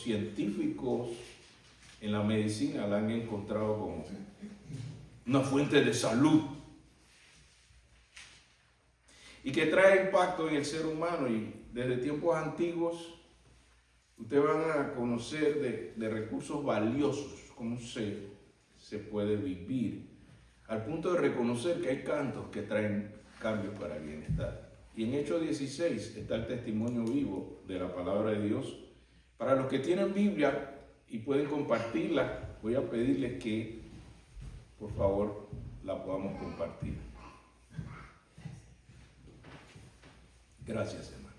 científicos en la medicina la han encontrado como una fuente de salud y que trae impacto en el ser humano. Y desde tiempos antiguos ustedes van a conocer de recursos valiosos, cómo se puede vivir, al punto de reconocer que hay cantos que traen cambios para el bienestar. Y en Hechos 16 está el testimonio vivo de la palabra de Dios. Para los que tienen Biblia y pueden compartirla, voy a pedirles que por favor la podamos compartir. Gracias, hermano.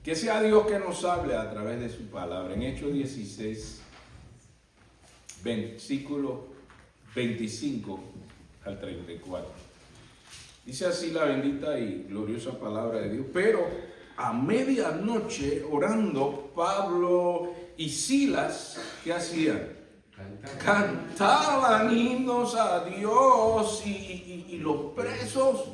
Que sea Dios que nos hable a través de su palabra. En Hechos 16, versículo 25 al 34. Dice así la bendita y gloriosa palabra de Dios. Pero a medianoche, orando, Pablo y Silas, ¿qué hacían? Cantaban himnos a Dios y los presos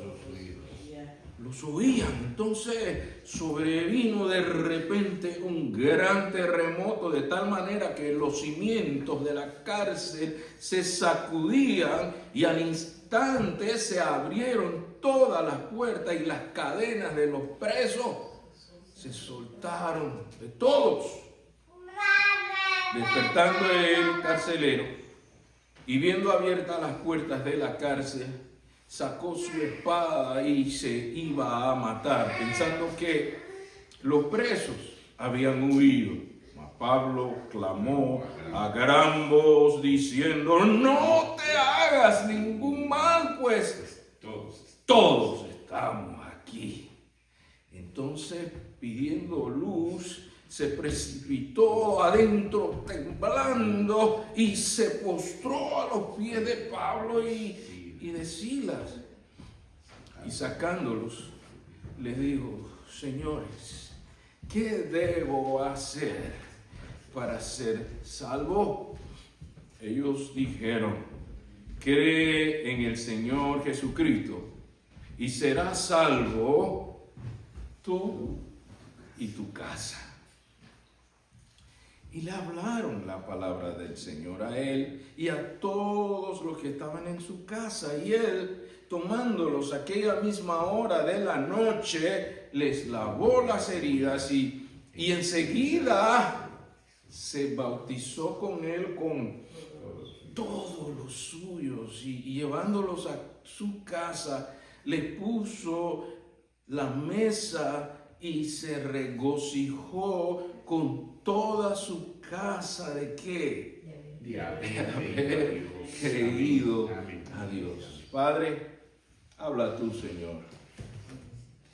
los oían. Entonces sobrevino de repente un gran terremoto, de tal manera que los cimientos de la cárcel se sacudían y al instante se abrieron todas las puertas y las cadenas de los presos se soltaron de todos. Despertando el carcelero y viendo abiertas las puertas de la cárcel, sacó su espada y se iba a matar, pensando que los presos habían huido. Mas Pablo clamó a gran voz diciendo: no te hagas ningún mal, pues todos estamos aquí. Entonces, pidiendo luz, se precipitó adentro temblando y se postró a los pies de Pablo y de Silas. Y sacándolos, les dijo: señores, ¿qué debo hacer para ser salvo? Ellos dijeron: cree en el Señor Jesucristo y serás salvo tú y tu casa. Y le hablaron la palabra del Señor a él y a todos los que estaban en su casa. Y él, tomándolos aquella misma hora de la noche, les lavó las heridas y enseguida se bautizó con él con todos los suyos. Y llevándolos a su casa, les puso la mesa y se regocijó con toda su casa. ¿De qué? De haber creído a Dios. Padre, habla tú, Señor.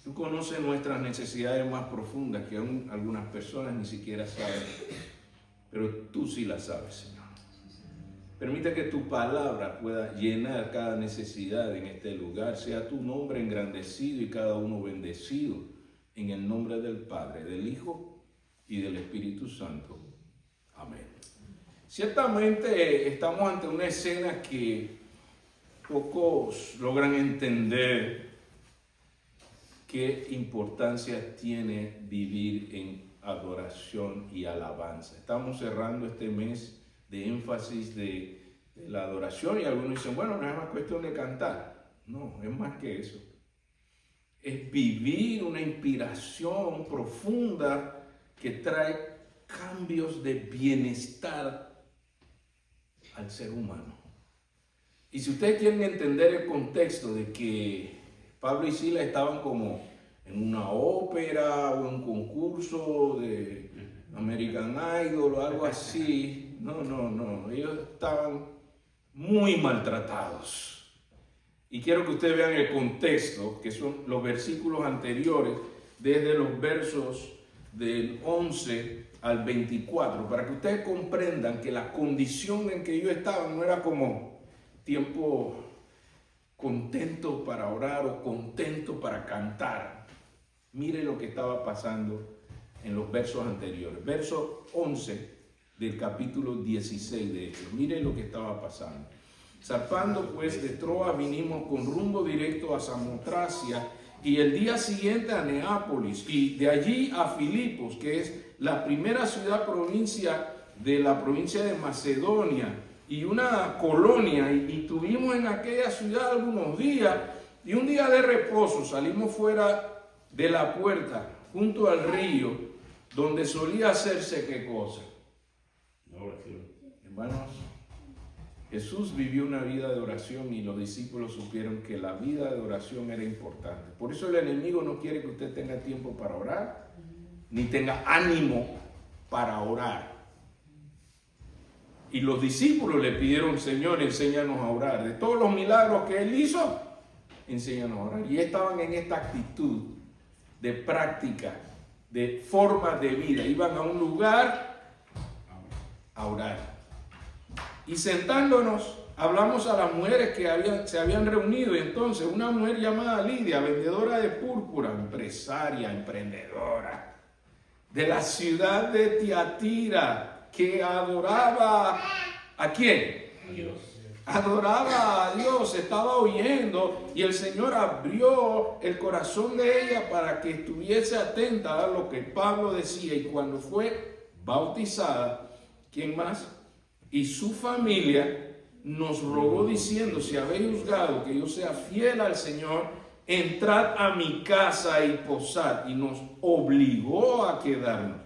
Tú conoces nuestras necesidades más profundas que aún algunas personas ni siquiera saben, pero tú sí las sabes, Señor. Permite que tu palabra pueda llenar cada necesidad en este lugar. Sea tu nombre engrandecido y cada uno bendecido. En el nombre del Padre, del Hijo y del Espíritu Santo. Amén. Ciertamente estamos ante una escena que pocos logran entender qué importancia tiene vivir en adoración y alabanza. Estamos cerrando este mes de énfasis de la adoración y algunos dicen: bueno, no es más cuestión de cantar. No, es más que eso. Es vivir una inspiración profunda que trae cambios de bienestar al ser humano. Y si ustedes quieren entender el contexto de que Pablo y Silas estaban como en una ópera o en un concurso de American Idol o algo así, no, ellos estaban muy maltratados. Y quiero que ustedes vean el contexto, que son los versículos anteriores, desde los versos del 11 al 24, para que ustedes comprendan que la condición en que ellos estaban no era como tiempo contento para orar o contento para cantar. Mire lo que estaba pasando en los versos anteriores. Verso 11 del capítulo 16 de Hechos. Mire lo que estaba pasando. Zarpando pues de Troas vinimos con rumbo directo a Samotracia y el día siguiente a Neápolis y de allí a Filipos, que es la primera ciudad-provincia de la provincia de Macedonia y una colonia, y tuvimos en aquella ciudad algunos días, y un día de reposo salimos fuera de la puerta, junto al río, donde solía hacerse ¿qué cosa? Oración. Hermanos, Jesús vivió una vida de oración y los discípulos supieron que la vida de oración era importante. Por eso el enemigo no quiere que usted tenga tiempo para orar, ni tenga ánimo para orar. Y los discípulos le pidieron, Señor, enséñanos a orar. De todos los milagros que Él hizo, enséñanos a orar. Y estaban en esta actitud de práctica, de forma de vida. Iban a un lugar a orar. Y sentándonos, hablamos a las mujeres que se habían reunido. Y entonces una mujer llamada Lidia, vendedora de púrpura, empresaria, emprendedora, de la ciudad de Tiatira, que adoraba ¿a quién? A Dios. Adoraba a Dios, estaba oyendo y el Señor abrió el corazón de ella para que estuviese atenta a lo que Pablo decía, y cuando fue bautizada, ¿quién más? Y su familia nos rogó diciendo, si habéis juzgado que yo sea fiel al Señor, entrad a mi casa y posad, y nos obligó a quedarnos.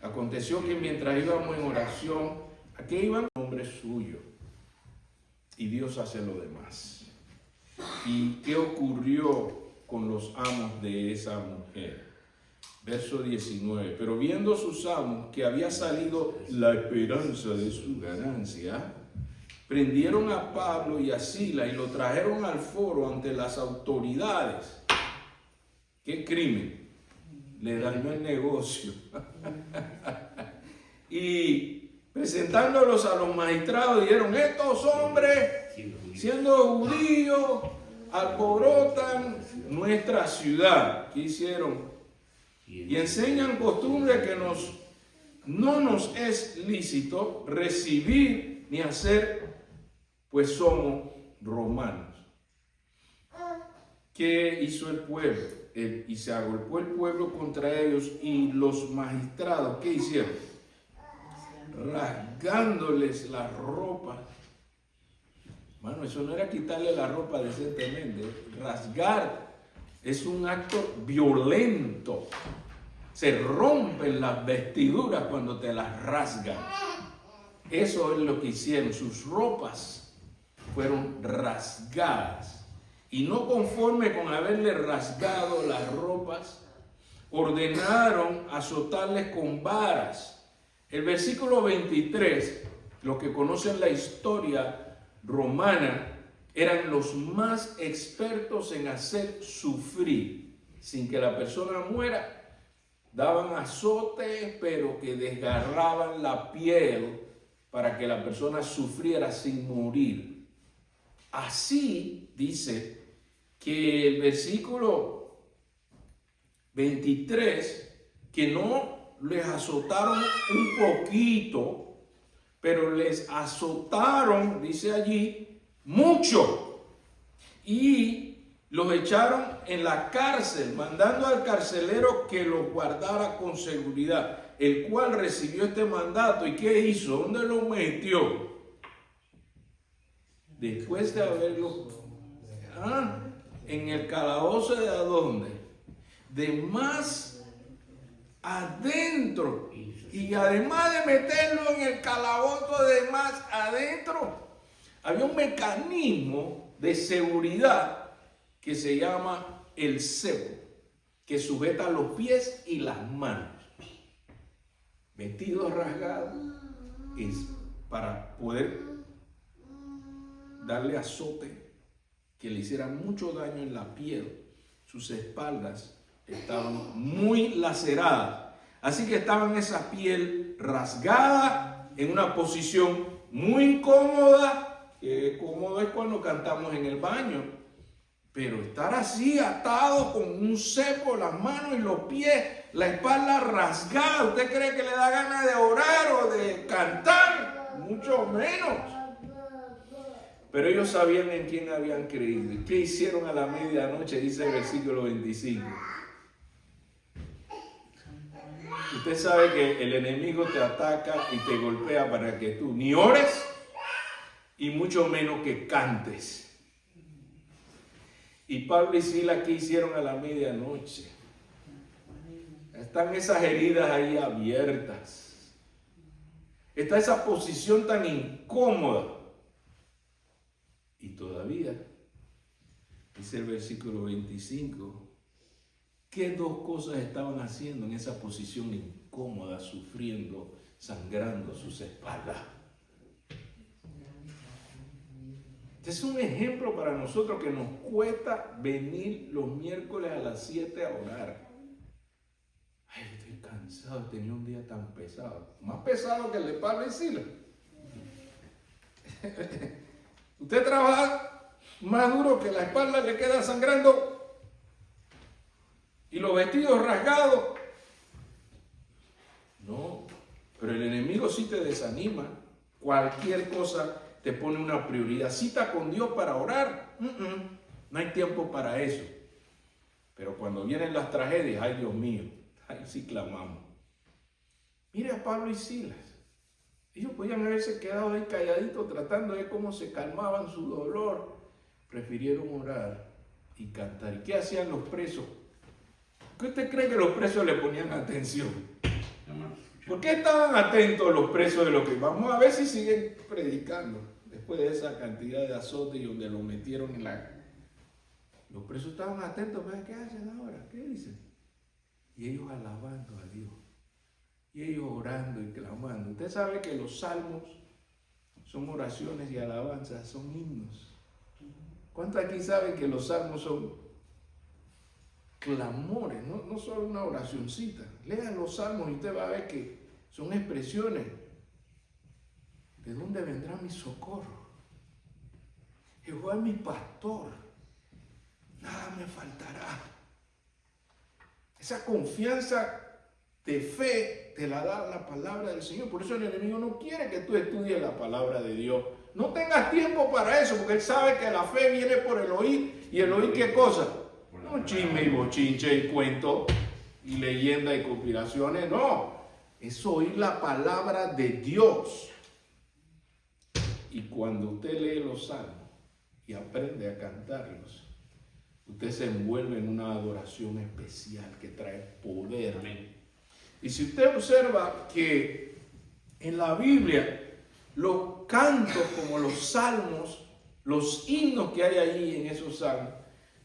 Aconteció que mientras íbamos en oración, aquí iban hombres suyos, y Dios hace lo demás. ¿Y qué ocurrió con los amos de esa mujer? Verso 19, pero viendo sus amos que había salido la esperanza de su ganancia, prendieron a Pablo y a Silas y lo trajeron al foro ante las autoridades. ¿Qué crimen? Le dañó el negocio. Y presentándolos a los magistrados, dijeron, estos hombres, siendo judíos, alborotan nuestra ciudad. ¿Qué hicieron? Y enseñan costumbre que no nos es lícito recibir ni hacer, pues somos romanos. ¿Qué hizo el pueblo? Y se agolpó el pueblo contra ellos, y los magistrados, ¿qué hicieron? Rasgándoles la ropa. Mano, eso no era quitarle la ropa decentemente. Rasgar es un acto violento. Se rompen las vestiduras cuando te las rasgan. Eso es lo que hicieron. Sus ropas fueron rasgadas. Y no conforme con haberle rasgado las ropas, ordenaron azotarles con varas. El versículo 23, los que conocen la historia romana, eran los más expertos en hacer sufrir sin que la persona muera. Daban azotes, pero que desgarraban la piel para que la persona sufriera sin morir. Así dice que el versículo 23, que no les azotaron un poquito, pero les azotaron, dice allí, mucho. Y los echaron en la cárcel, mandando al carcelero que los guardara con seguridad, el cual recibió este mandato. ¿Y qué hizo? ¿Dónde lo metió? Después de haberlo en el calabozo, ¿de dónde? De más adentro. Y además de meterlo en el calabozo de más adentro, había un mecanismo de seguridad que se llama el cepo, que sujeta los pies y las manos. Vestido rasgado es para poder darle azote que le hiciera mucho daño en la piel. Sus espaldas estaban muy laceradas, así que estaban esa piel rasgada en una posición muy incómoda. Cómodo es cuando cantamos en el baño, pero estar así atado con un cepo, las manos y los pies, la espalda rasgada, ¿usted cree que le da ganas de orar o de cantar? Mucho menos. Pero ellos sabían en quién habían creído. ¿Qué hicieron a la medianoche? Dice el versículo 25. Usted sabe que el enemigo te ataca y te golpea para que tú ni ores y mucho menos que cantes. Y Pablo y Silas, ¿qué hicieron a la medianoche? Están esas heridas ahí abiertas. Está esa posición tan incómoda. Y todavía, dice el versículo 25, ¿qué dos cosas estaban haciendo en esa posición incómoda, sufriendo, sangrando sus espaldas? Este es un ejemplo para nosotros que nos cuesta venir los miércoles a las 7 a orar. Ay, estoy cansado, he tenido un día tan pesado. Más pesado que el de Pablo y Silas. Usted trabaja más duro que la espalda le queda sangrando y los vestidos rasgados. No, pero el enemigo sí te desanima. Cualquier cosa te pone una prioridad. Cita con Dios para orar. No hay tiempo para eso. Pero cuando vienen las tragedias, ay Dios mío, ahí sí clamamos. Mire a Pablo y Silas. Ellos podían haberse quedado ahí calladitos tratando de cómo se calmaban su dolor. Prefirieron orar y cantar. ¿Y qué hacían los presos? ¿Qué usted cree que los presos le ponían atención? ¿Por qué estaban atentos los presos de lo que vamos a ver si siguen predicando después de esa cantidad de azote y donde lo metieron en la... Los presos estaban atentos, ¿qué hacen ahora? ¿Qué dicen? Y ellos alabando a Dios. Y ellos orando y clamando. Usted sabe que los salmos son oraciones y alabanzas, son himnos. ¿Cuántos aquí saben que los salmos son clamores, no solo una oracioncita? Lean los salmos y usted va a ver que son expresiones. ¿De dónde vendrá mi socorro? Jehová es mi pastor, nada me faltará. Esa confianza de fe te la da la palabra del Señor. Por eso el enemigo no quiere que tú estudies la palabra de Dios. No tengas tiempo para eso, porque él sabe que la fe viene por el oír. ¿Y el oír qué cosa? No chisme y bochinche y cuento y leyenda y conspiraciones, no. Es oír la palabra de Dios. Y cuando usted lee los salmos y aprende a cantarlos, usted se envuelve en una adoración especial que trae poder. Y si usted observa que en la Biblia los cantos como los salmos, los himnos que hay ahí en esos salmos,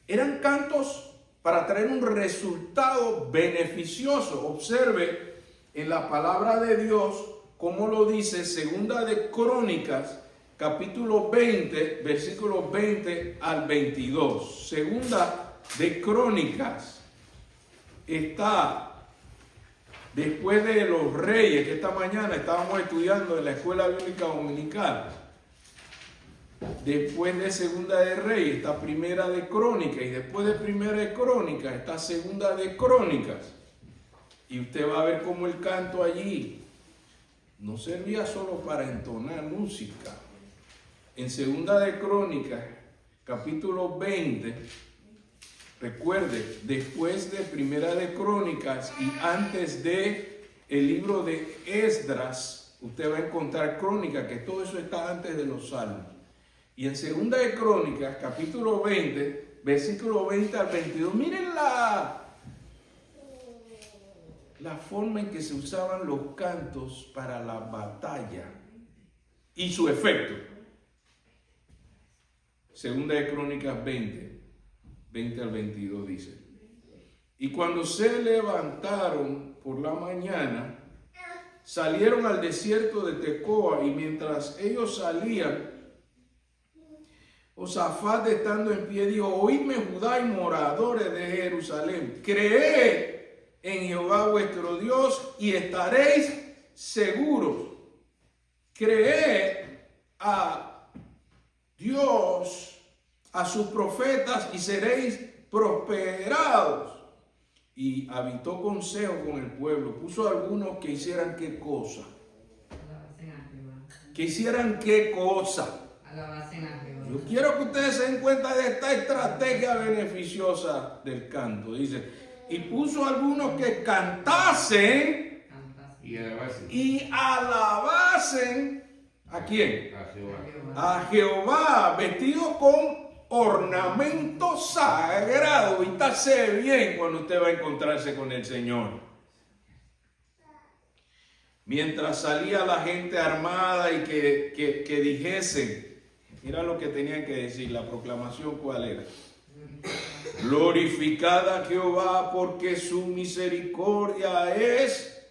eran cantos para traer un resultado beneficioso. Observe en la palabra de Dios como lo dice Segunda de Crónicas, capítulo 20, versículos 20 al 22. Segunda de Crónicas está después de los reyes, que esta mañana estábamos estudiando en la escuela bíblica dominical. Después de Segunda de Reyes está Primera de Crónicas, y después de Primera de Crónicas está Segunda de Crónicas. Y usted va a ver cómo el canto allí no servía solo para entonar música. En Segunda de Crónicas, capítulo 20, recuerde, después de Primera de Crónicas y antes de el libro de Esdras, usted va a encontrar Crónicas, que todo eso está antes de los Salmos. Y en Segunda de Crónicas, capítulo 20, versículo 20 al 22, miren la forma en que se usaban los cantos para la batalla y su efecto. Segunda de Crónicas 20 al 22 dice: y cuando se levantaron por la mañana, salieron al desierto de Tecoa, y mientras ellos salían, Josafat, estando en pie, dijo: oídme Judá y moradores de Jerusalén, creed en Jehová vuestro Dios y estaréis seguros. Creed a Dios, a sus profetas, y seréis prosperados. Y habitó consejo con el pueblo. Puso a algunos que hicieran qué cosa. Que hicieran qué cosa. Yo quiero que ustedes se den cuenta de esta estrategia beneficiosa del canto. Dice: y puso a algunos que cantasen Y alabasen, ¿a quién? A Jehová. A Jehová, vestido con ornamento sagrado. Vístase bien cuando usted va a encontrarse con el Señor. Mientras salía la gente armada y que dijesen, mira lo que tenían que decir, la proclamación cuál era. Glorificada Jehová porque su misericordia es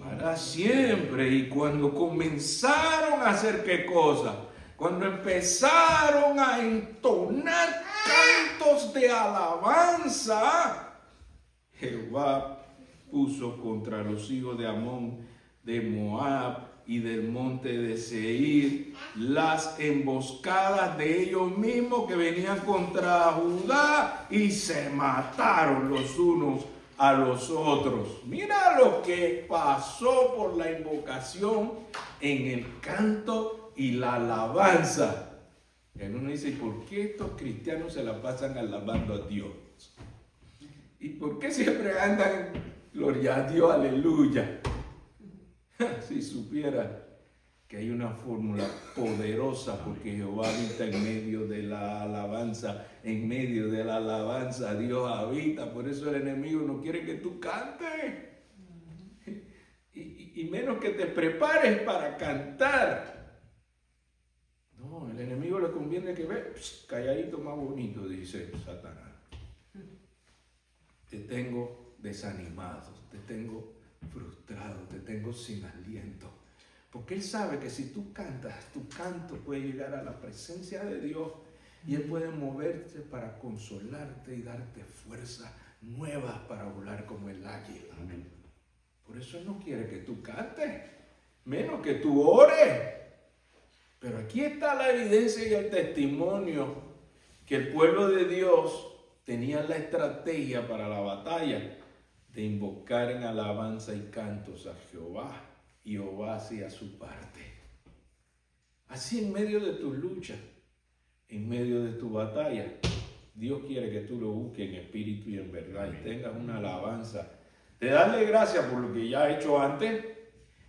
para siempre. Y cuando comenzaron a hacer qué cosa, cuando empezaron a entonar cantos de alabanza, Jehová puso contra los hijos de Amón, de Moab y del monte de Seir las emboscadas de ellos mismos que venían contra Judá y se mataron los unos a los otros. Mira lo que pasó por la invocación en el canto y la alabanza. Y uno dice, ¿por qué estos cristianos se la pasan alabando a Dios? ¿Y por qué siempre andan gloria a Dios, aleluya? Si supiera que hay una fórmula poderosa, porque Jehová habita en medio de la alabanza, en medio de la alabanza Dios habita. Por eso el enemigo no quiere que tú cantes, y menos que te prepares para cantar. No, el enemigo le conviene que ve calladito más bonito, dice Satanás. Te tengo desanimado, te tengo frustrado, te tengo sin aliento, porque él sabe que si tú cantas, tu canto puede llegar a la presencia de Dios y él puede moverte para consolarte y darte fuerzas nuevas para volar como el águila. Amén. Por eso él no quiere que tú cantes, menos que tú ores. Pero aquí está la evidencia y el testimonio que el pueblo de Dios tenía la estrategia para la batalla de invocar en alabanza y cantos a Jehová, y Jehová hacía su parte. Así en medio de tu lucha, en medio de tu batalla, Dios quiere que tú lo busques en espíritu y en verdad y tengas una alabanza, de darle gracias por lo que ya ha hecho antes,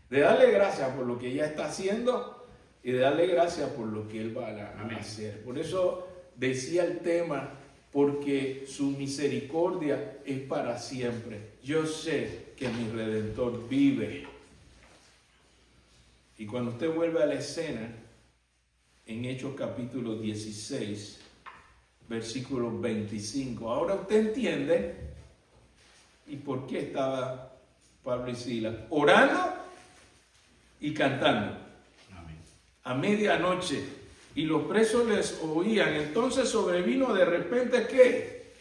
de darle gracias por lo que ya está haciendo y de darle gracias por lo que Él va a hacer. Por eso decía el tema, porque su misericordia es para siempre. Yo sé que mi Redentor vive. Y cuando usted vuelve a la escena, en Hechos capítulo 16, versículo 25, ahora usted entiende y por qué estaba Pablo y Silas orando y cantando. Amén. A medianoche. Y los presos les oían. Entonces sobrevino de repente, ¿qué?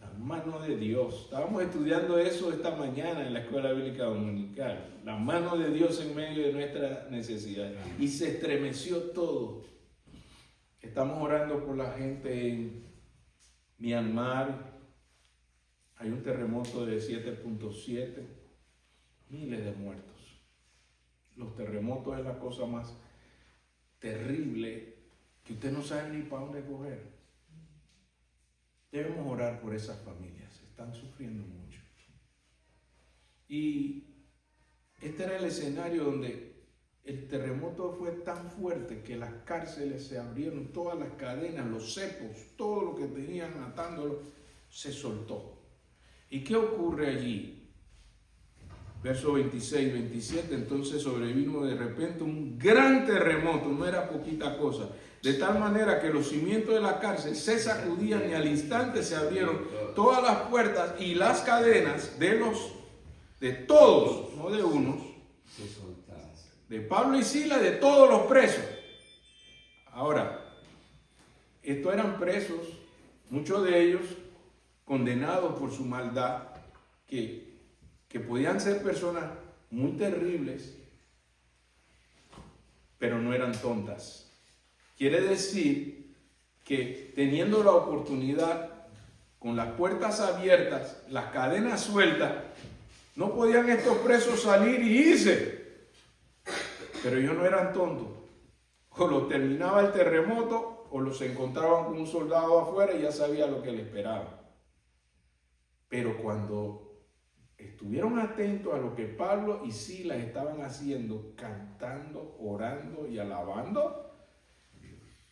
La mano de Dios. Estábamos estudiando eso esta mañana en la Escuela Bíblica Dominical. La mano de Dios en medio de nuestra necesidad. Y se estremeció todo. Estamos orando por la gente en Myanmar. Hay un terremoto de 7.7. Miles de muertos. Los terremotos es la cosa más terrible que usted no sabe ni para dónde coger. Debemos orar por esas familias, están sufriendo mucho. Y este era el escenario donde el terremoto fue tan fuerte que las cárceles se abrieron, todas las cadenas, los cepos, todo lo que tenían atándolo se soltó. ¿Y qué ocurre allí? Verso 26, 27, entonces sobrevino de repente un gran terremoto, no era poquita cosa, de tal manera que los cimientos de la cárcel se sacudían y al instante se abrieron todas las puertas y las cadenas de todos, no de unos, de Pablo y Silas, de todos los presos. Ahora, estos eran presos, muchos de ellos condenados por su maldad, que podían ser personas muy terribles, pero no eran tontas. Quiere decir que teniendo la oportunidad, con las puertas abiertas, las cadenas sueltas, no podían estos presos salir y irse. Pero ellos no eran tontos. O los terminaba el terremoto, o los encontraban con un soldado afuera y ya sabía lo que le esperaba. Pero cuando estuvieron atentos a lo que Pablo y Silas estaban haciendo, cantando, orando y alabando,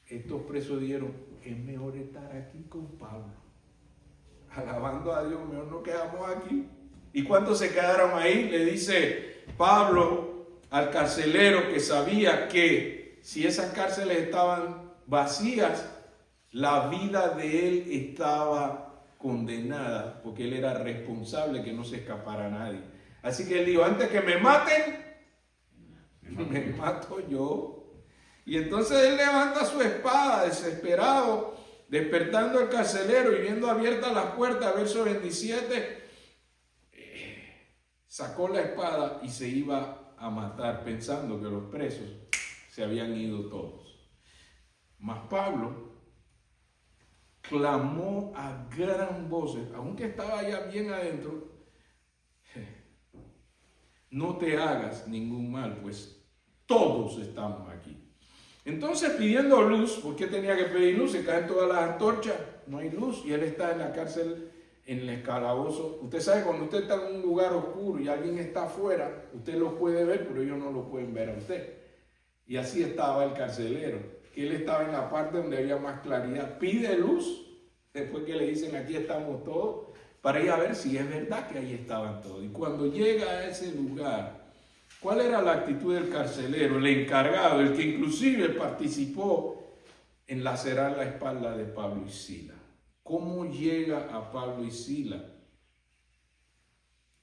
estos presos dijeron, es mejor estar aquí con Pablo, alabando a Dios, mejor nos quedamos aquí. ¿Y cuántos se quedaron ahí? Le dice Pablo al carcelero, que sabía que si esas cárceles estaban vacías, la vida de él estaba condenada, porque él era responsable que no se escapara nadie. Así que él dijo, antes que me maten, me mato yo. Y entonces él levanta su espada, desesperado, despertando al carcelero y viendo abiertas las puertas, verso 27, sacó la espada y se iba a matar, pensando que los presos se habían ido todos. Mas Pablo clamó a gran voz, aunque estaba ya bien adentro, no te hagas ningún mal, pues todos estamos aquí. Entonces, pidiendo luz, ¿por qué tenía que pedir luz? Se caen todas las antorchas, no hay luz, y él está en la cárcel, en el calabozo. Usted sabe, cuando usted está en un lugar oscuro y alguien está afuera, usted lo puede ver, pero ellos no lo pueden ver a usted. Y así estaba el carcelero, que él estaba en la parte donde había más claridad. Pide luz, después que le dicen aquí estamos todos, para ir a ver si es verdad que ahí estaban todos. Y cuando llega a ese lugar, ¿cuál era la actitud del carcelero, el encargado, el que inclusive participó en lacerar la espalda de Pablo y Silas? ¿Cómo llega a Pablo y Silas?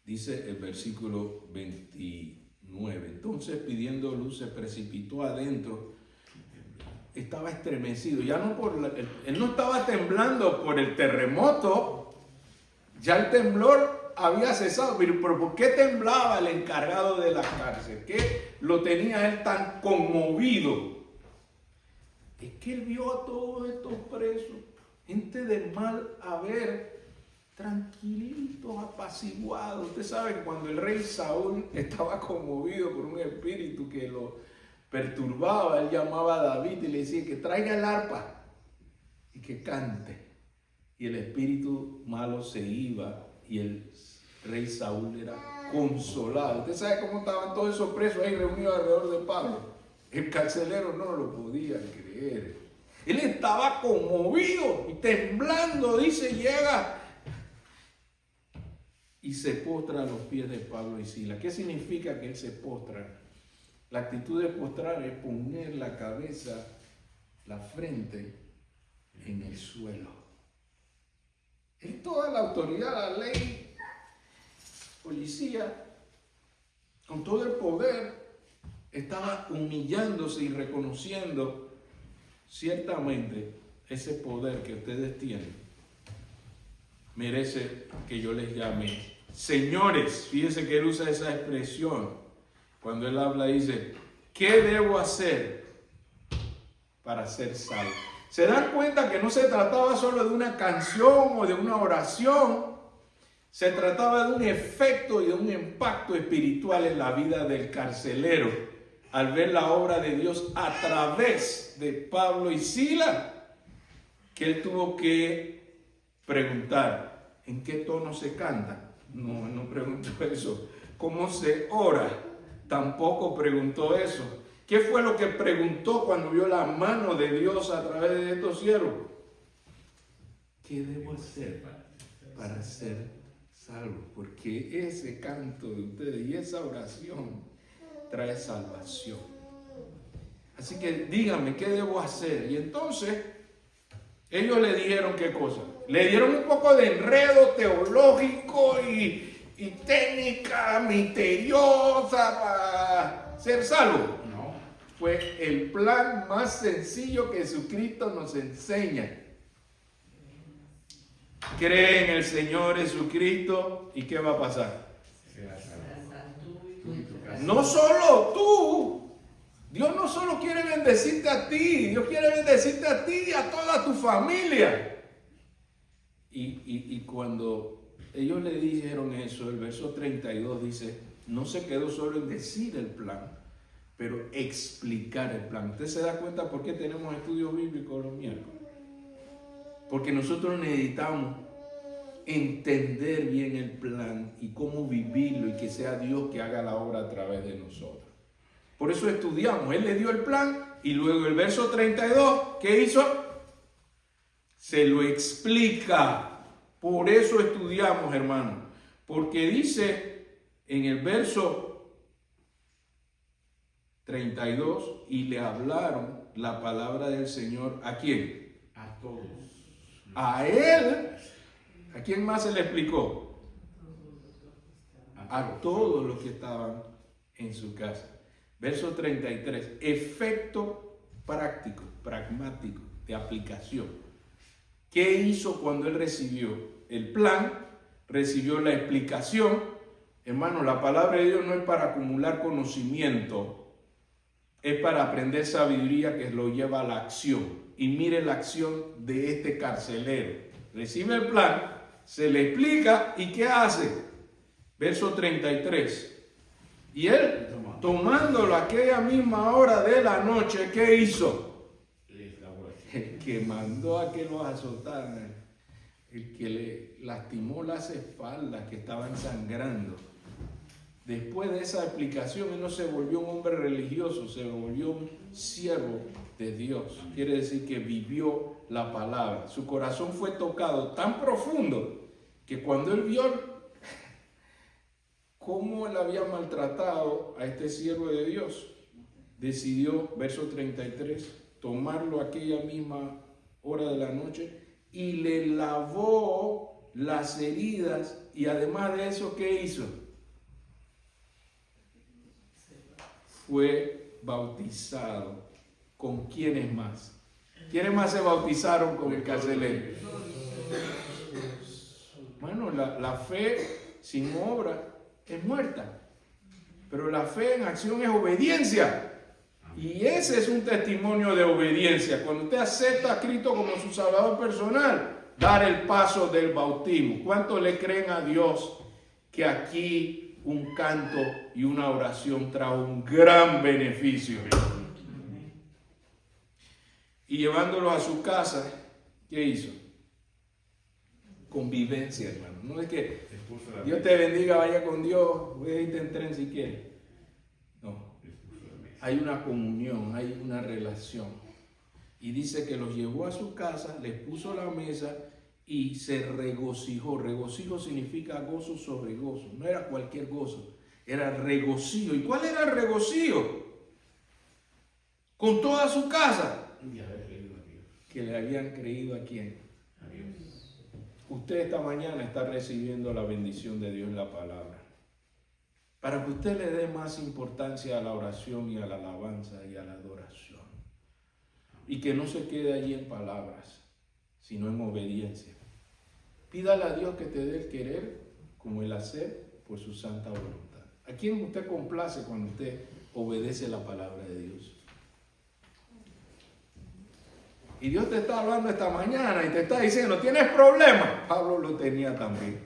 Dice el versículo 29. Entonces, pidiendo luz, se precipitó adentro. Estaba estremecido. Ya no él no estaba temblando por el terremoto. Ya el temblor había cesado. Pero ¿por qué temblaba el encargado de la cárcel? ¿Qué lo tenía él tan conmovido? Es que él vio a todos estos presos, gente de mal haber, tranquilitos, apaciguados. Usted sabe que cuando el rey Saúl estaba conmovido por un espíritu que lo perturbaba, él llamaba a David y le decía que traiga el arpa y que cante. Y el espíritu malo se iba y el rey Saúl era consolado. Usted sabe cómo estaban todos esos presos ahí reunidos alrededor de Pablo. El carcelero no lo podía creer. Él estaba conmovido y temblando, dice, llega y se postra a los pies de Pablo y Silas. ¿Qué significa que él se postra? La actitud de postrar es poner la cabeza, la frente en el suelo. En toda la autoridad, la ley, policía, con todo el poder, estaba humillándose y reconociendo ciertamente ese poder que ustedes tienen. Merece que yo les llame señores. Fíjense que él usa esa expresión. Cuando él habla dice, ¿qué debo hacer para ser salvo? ¿Se dan cuenta que no se trataba solo de una canción o de una oración? Se trataba de un efecto y de un impacto espiritual en la vida del carcelero al ver la obra de Dios a través de Pablo y Silas, que él tuvo que preguntar, ¿en qué tono se canta? No, no preguntó eso. ¿Cómo se ora? Tampoco preguntó eso. ¿Qué fue lo que preguntó cuando vio la mano de Dios a través de estos siervos? ¿Qué debo hacer para ser salvo? Porque ese canto de ustedes y esa oración trae salvación. Así que díganme, ¿qué debo hacer? Y entonces ellos le dijeron ¿qué cosa? Le dieron un poco de enredo teológico y técnica misteriosa para ser salvo. Fue el plan más sencillo que Jesucristo nos enseña. Cree en el Señor Jesucristo y ¿qué va a pasar? No solo tú. Dios no solo quiere bendecirte a ti, Dios quiere bendecirte a ti y a toda tu familia. Y cuando ellos le dijeron eso, el verso 32 dice, no se quedó solo en decir el plan, pero explicar el plan. ¿Usted se da cuenta por qué tenemos estudios bíblicos los miércoles? Porque nosotros necesitamos entender bien el plan y cómo vivirlo y que sea Dios que haga la obra a través de nosotros. Por eso estudiamos. Él le dio el plan y luego el verso 32, ¿qué hizo? Se lo explica. Por eso estudiamos, hermano. Porque dice en el verso 32, y le hablaron la palabra del Señor, ¿a quién? A todos. A él. ¿A quién más se le explicó? A todos los que estaban en su casa. Verso 33. Efecto práctico, pragmático, de aplicación. ¿Qué hizo cuando él recibió el plan? Recibió la explicación. Hermano, la palabra de Dios no es para acumular conocimiento. Es para aprender sabiduría que lo lleva a la acción. Y mire la acción de este carcelero. Recibe el plan, se le explica y ¿qué hace? Verso 33. Y él, tomándolo aquella misma hora de la noche, ¿qué hizo? El que mandó a que los azotaran, el que le lastimó las espaldas, que estaban sangrando. Después de esa explicación, él no se volvió un hombre religioso, se volvió un siervo de Dios. Quiere decir que vivió la palabra. Su corazón fue tocado tan profundo que cuando él vio cómo él había maltratado a este siervo de Dios, decidió, verso 33, tomarlo aquella misma hora de la noche y le lavó las heridas, y además de eso, ¿qué hizo? Fue bautizado. ¿Con quiénes más? ¿Quiénes más se bautizaron con el carcelero? Bueno, la fe sin obra es muerta, pero la fe en acción es obediencia. Y ese es un testimonio de obediencia. Cuando usted acepta a Cristo como su Salvador personal, dar el paso del bautismo. ¿Cuántos le creen a Dios que aquí un canto y una oración trae un gran beneficio? Y llevándolo a su casa, ¿qué hizo? Convivencia, hermano. No es que Dios te bendiga, vaya con Dios, voy a irte en tren si quieres. No. Hay una comunión, hay una relación. Y dice que los llevó a su casa, les puso la mesa y se regocijó. Regocijo significa gozo sobre gozo. No era cualquier gozo, era regocijo. ¿Y cuál era el regocijo? Con toda su casa. Que le habían creído a quién. A Dios. Usted esta mañana está recibiendo la bendición de Dios en la palabra. Para que usted le dé más importancia a la oración y a la alabanza y a la adoración. Y que no se quede allí en palabras, sino en obediencia. Pídale a Dios que te dé el querer como el hacer por su santa voluntad. ¿A quién usted complace cuando usted obedece la palabra de Dios? Y Dios te está hablando esta mañana y te está diciendo, ¿tienes problemas? Pablo lo tenía también.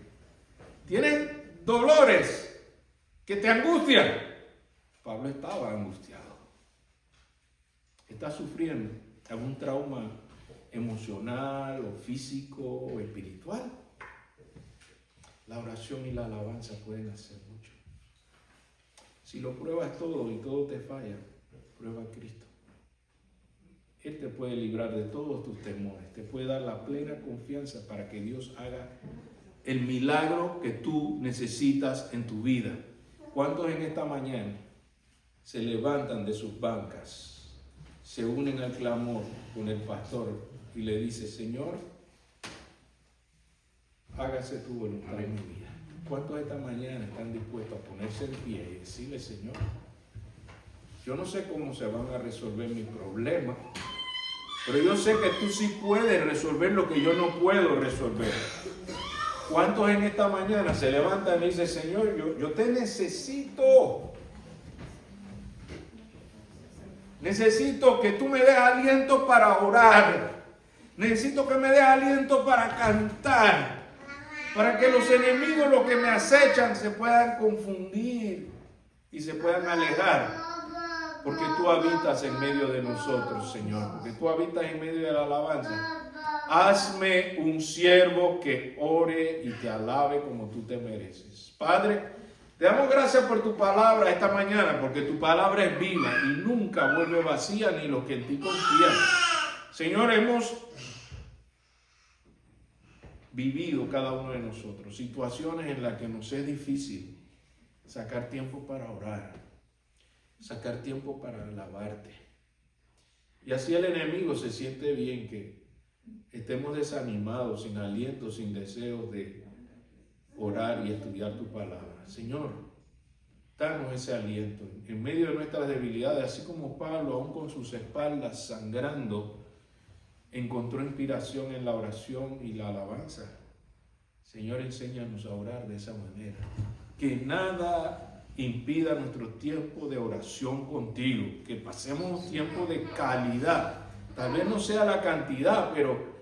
¿Tienes dolores que te angustian? Pablo estaba angustiado. Está sufriendo algún trauma emocional o físico o espiritual. La oración y la alabanza pueden hacer mucho. Si lo pruebas todo y todo te falla, prueba a Cristo. Él te puede librar de todos tus temores, te puede dar la plena confianza para que Dios haga el milagro que tú necesitas en tu vida. ¿Cuántos en esta mañana se levantan de sus bancas, se unen al clamor con el pastor y le dice, Señor, hágase tu voluntad en mi vida? ¿Cuántos esta mañana están dispuestos a ponerse en pie y decirle, Señor, yo no sé cómo se van a resolver mis problemas, pero yo sé que tú sí puedes resolver lo que yo no puedo resolver? ¿Cuántos en esta mañana se levantan y dicen, Señor, yo te necesito? Necesito que tú me des aliento para orar. Necesito que me des aliento para cantar. Para que los enemigos, los que me acechan, se puedan confundir y se puedan alejar. Porque tú habitas en medio de nosotros, Señor. Porque tú habitas en medio de la alabanza. Hazme un siervo que ore y te alabe como tú te mereces. Padre, te damos gracias por tu palabra esta mañana, porque tu palabra es viva y nunca vuelve vacía ni los que en ti confían. Señor, hemos vivido cada uno de nosotros situaciones en las que nos es difícil sacar tiempo para orar, sacar tiempo para alabarte. Y así el enemigo se siente bien que estemos desanimados, sin aliento, sin deseos de orar y estudiar tu palabra. Señor, danos ese aliento en medio de nuestras debilidades, así como Pablo, aún con sus espaldas sangrando, encontró inspiración en la oración y la alabanza. Señor, enséñanos a orar de esa manera. Que nada impida nuestro tiempo de oración contigo. Que pasemos un tiempo de calidad. Tal vez no sea la cantidad, pero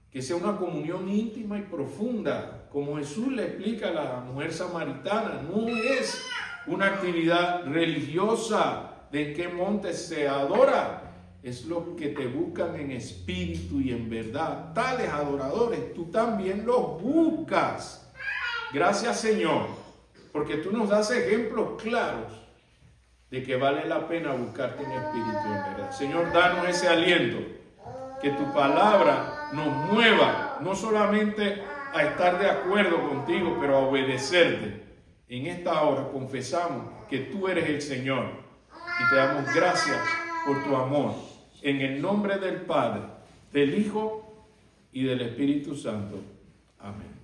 que sea una comunión íntima y profunda. Como Jesús le explica a la mujer samaritana, no es una actividad religiosa de en qué monte se adora. Es lo que te buscan en espíritu y en verdad. Tales adoradores, tú también los buscas. Gracias, Señor, porque tú nos das ejemplos claros de que vale la pena buscarte en espíritu y en verdad. Señor, danos ese aliento, que tu palabra nos mueva, no solamente a estar de acuerdo contigo, pero a obedecerte. En esta hora confesamos que tú eres el Señor y te damos gracias por tu amor. En el nombre del Padre, del Hijo y del Espíritu Santo. Amén.